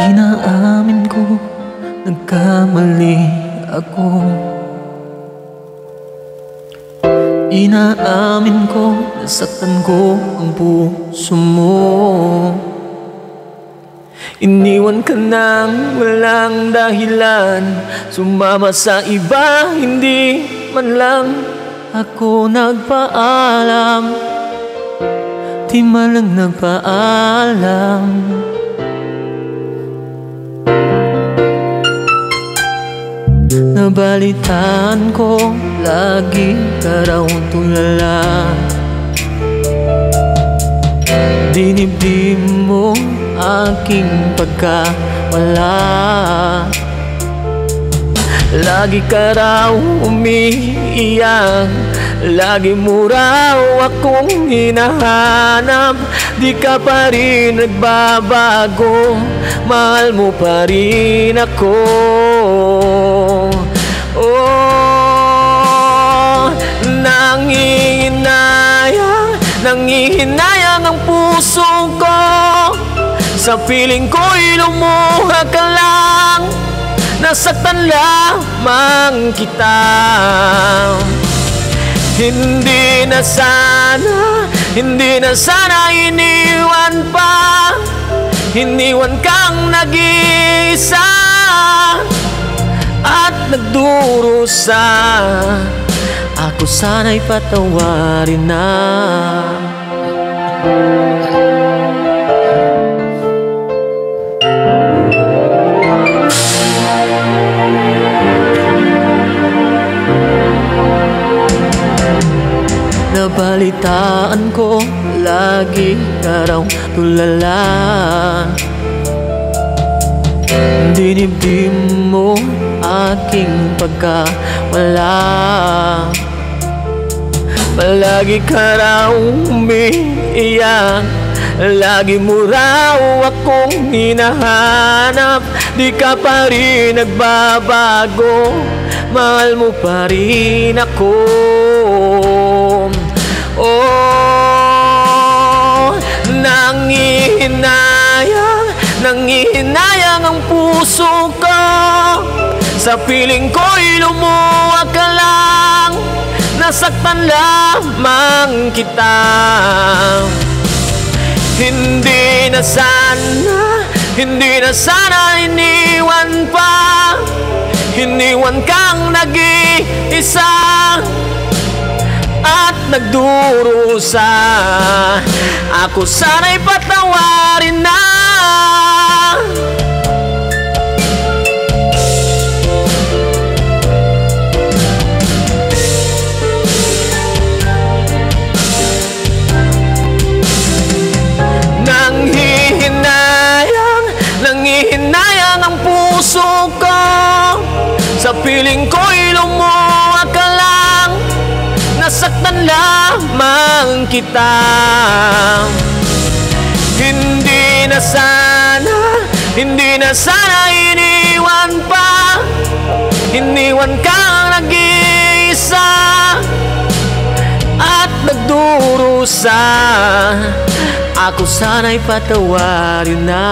Inaamin ko, nagkamali ako. Inaamin ko, nasaktan ko ang puso mo. Iniwan ka nang walang dahilan, sumama sa iba, hindi man lang ako nagpaalam. Di man lang nagpaalam. Nabalitaan ko, lagi ka raw tulala. Dinibdib mo aking pagkawala. Lagi ka raw umiiyak, lagi mo raw akong hinahanap. Di ka pa rin nagbabago, mahal mo pa rin ako. Oh, nangihinayang ang puso ko. Sa piling ko'y lumuha ka lang, nasaktan lamang kita. Hindi na sana iniwan pa. Iniwan kang nag-iisa at nagdurusa. Ako sana'y patawarin na. Nabalitaan ko, lagi ka raw tulala. Dinibdib mo aking pagkawala. Palagi ka raw umiiyak, lagi mo raw akong hinahanap. Di ka pa rin nagbabago, mahal mo pa rin ako. Oh, nangihinayang ang puso ko. Sa piling ko'y lumuha ka lang, nasaktan lamang kita. Hindi na sana iniwan pa. Iniwan kang nag-iisa at nagdurusa. Ako sana'y patawarin na. Nangihinayang ang puso ko. Sa piling ko'y lumuha ka lang, nasaktan lamang kita. Hindi na sana iniwan pa. Iniwan kang nag-iisa at nagdurusa. Ako sana'y patawarin na.